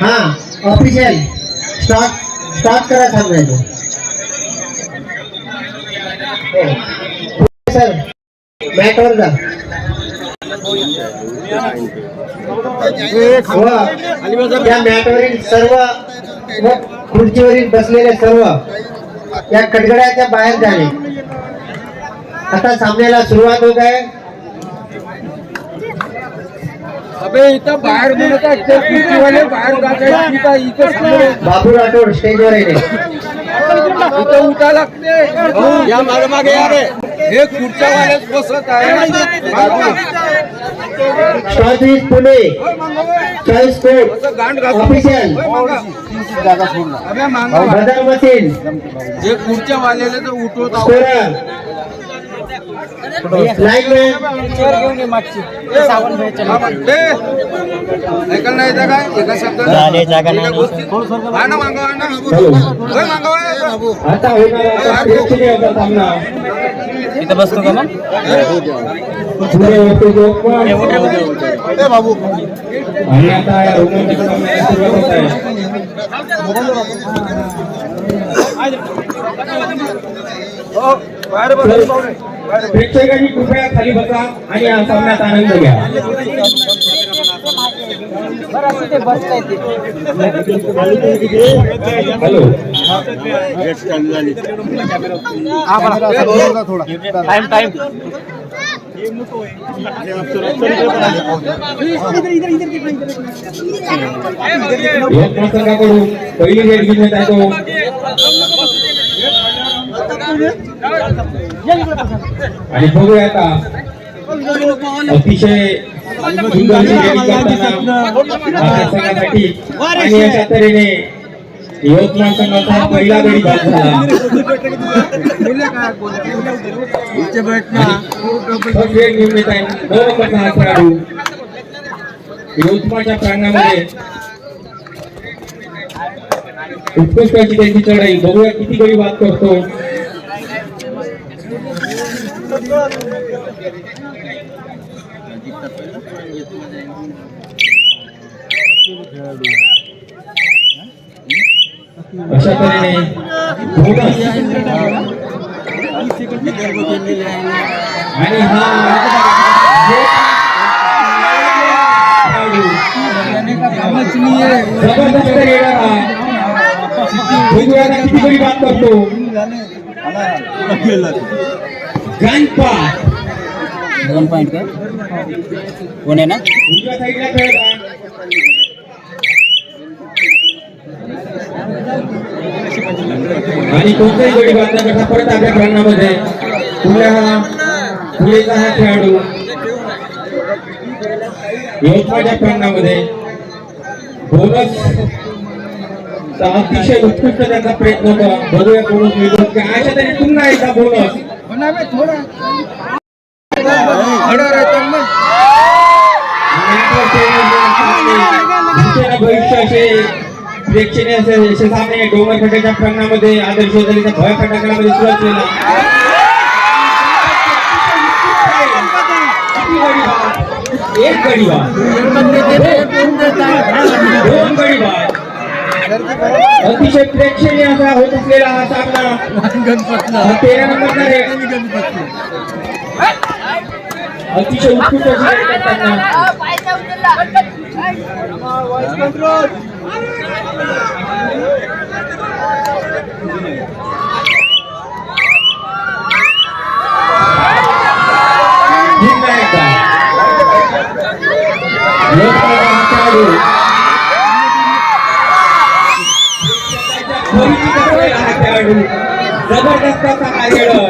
हाँ official start करा सांगायचं सर मॅटवर जा त्या मॅटवरील सर्व व खुर्चीवरील बसलेले सर्व या कटगड्याच्या बाहेर जाणे. आता सामन्याला सुरुवात होत आहे. अबे इथं बाहेर बाहेर बाबू राठोड स्टेजवर येणे. इथं उठा लागते या मागे मागे या रे. हे खुर्च्या वाल्याच बसत आहे. Choice Pune choice code official बदल मशीन जे खुर्च्या वाल्याला तर उठवत स्कोरर लाईनमॅन ऐकायला नाही येतं काय एका शब्दात आता होणारा प्रेक्षणीय होता सामना. इथं बसतो का मग पुढे होते बाबू आणि आता या रोमांचक सामन्याला सुरुवात होत आहे. प्रेक्षकांनी कृपया खाली बसा आणि या सामन्यात आनंद घ्या. हॅलो टाइम संघाकडून पहिली गेट घेण्यात आहे तो आणि बघूया आता अतिशय सुंदर संघासाठी आणि अशा तऱ्हेने यवतमाळ संघाचा पहिला गडी बाद झाला. खेळाडू यवतमाळच्या प्रांगणामध्ये उत्कृष्टाची त्यांची चढाई. बघूया किती गडी बाद करतो. अशा तऱ्हेने आणि हा जबरदस्त रेडर हा. बघूया किती गडी बाद करतो. गणपा 2 पॉइंट का कोण आहे ना उजव्या साईडला खेळत आहे. आणि कोणताही गडी बाद न करता परत आपल्या ग्राउंडमध्ये पुढेचा हा खेळाडू यवतमाळच्या प्रांगणामध्ये बोनस अतिशय उत्कृष्ट त्याचा प्रयत्न होता. बघूया बोनस मिळतो की अशा तरी पुन्हा एकदा बोनस भविष्याचे प्रेक्षणीय असे सामने डोंगरखड्याच्या प्रांगणामध्ये आदर्श दलित भव्य फटाकड्यामध्ये सुरुवात केला. एक गडी बाद 2 गडी बाद. अतिशय प्रेक्षणीय असा होत असलेला हा सामना 13 नंबरचा अतिशय उत्कृष्ट करताना जबरदस्त असा हा रेडर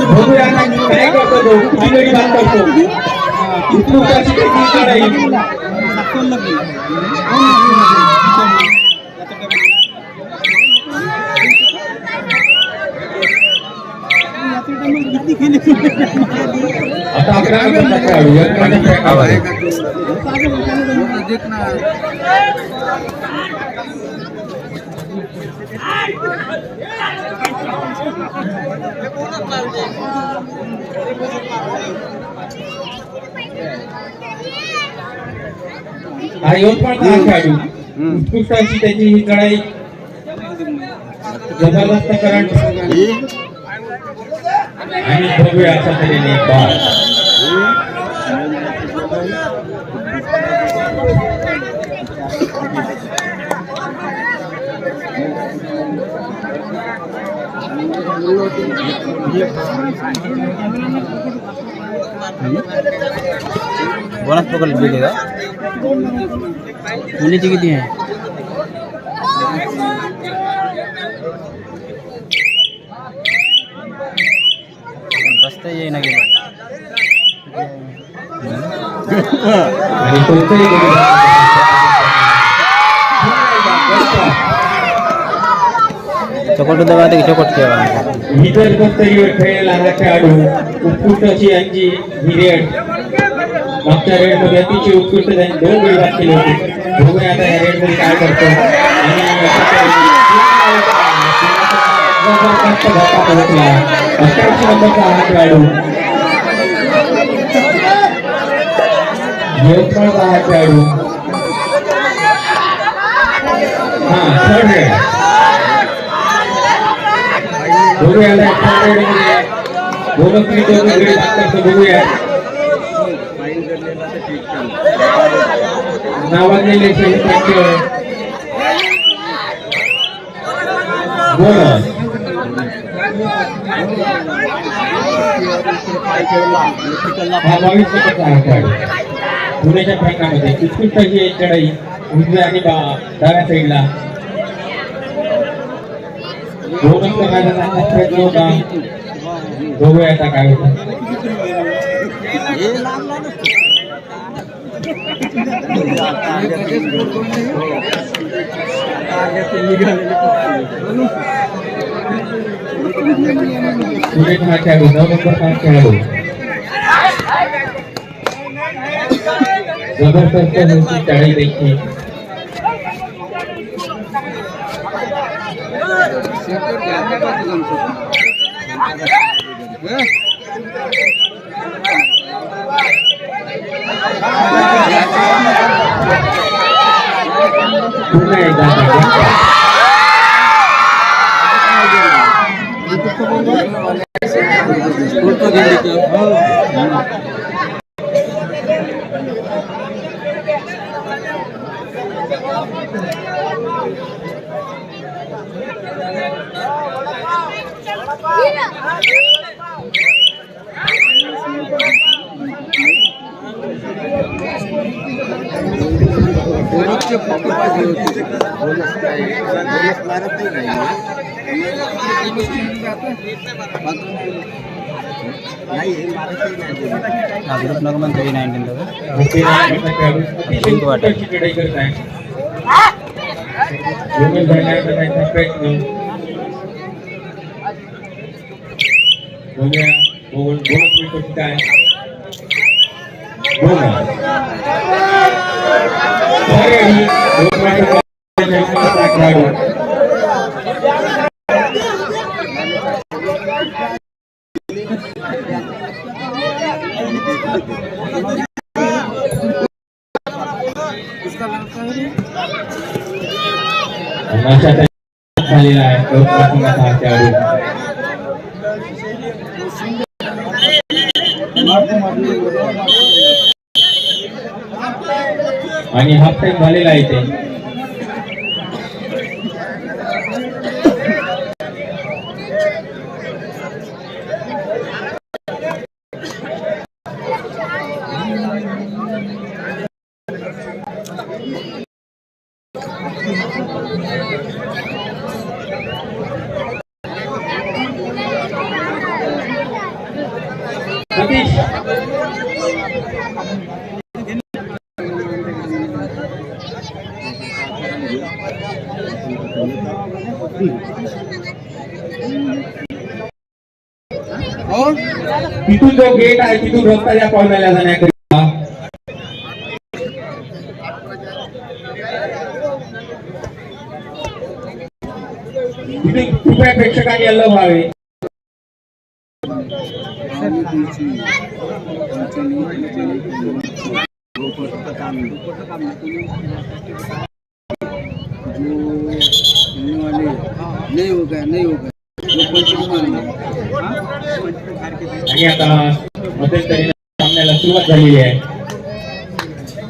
बघूया काय करतो तो. किती गडी बाद करतो. उत्कृष्टाची त्याची चढाई. आता आपल्याला हा यवतमाळचा हा खेळाडू उत्कृष्ट अशी त्याची ही लढाई जबरदस्त करंट आणि भव्य अशा तऱ्हेने बॉल बोनस पकड़ लीजिएगा मुनीची किती आहे बसता येई ना गेलं आणि कोणतंही चकोट दबा दे चकोट ठेवा इतर कोणतरीवर खेळलेला हा खेळाडू उत्कृष्ट अशी यांची ही रेड मागच्या रेड मध्ये अतिशय उत्कृष्ट त्यांनी 2 गडी बाद केले होते. बघूया आता या रेड मध्ये काय करतो आणि जबरदस्त धक्का पोहोचला 88 नंबरचा हा खेळाडू यवतमाळचा हा खेळाडू हा थर्ड रेड बघूया बोनस गडी बाद करतो बघूया नावाजलेले शेतकरी बोनस हा 22 नंबरचा हा खेळाडू पुण्याच्या प्रकारामध्ये उत्कृष्ट अशी चढाई उजव्या आणि डाव्या साईडला बोनस करण्याचा त्यांचा प्रयत्न होता बघूया आता काय होतं सुरेश हा खेळाडू 9 नंबरचा खेळाडू जबरदस्त चढाई देखील पुन्हा एकदा ग्रुप नग म्हणतो 19 पिंक वाटर चढाई करत आहे दोन्ही जणांचा त्यांचा प्रयत्न बघूया बोनस मिळतो की काय बोनस खेळाडू झालेला आहे हा खेळाडू आणि हाफ टाइम झालेला आहे ते सतीश तिथून जो गेट आहे तिथून रस्ता या पॉईंटला जाण्याकरिता तिथे कृपया प्रेक्षकांनी अलग व्हावे. नहीं होगा नहीं होगा आणि आता मध्यंतरी सामन्याला सुरुवात झालेली आहे.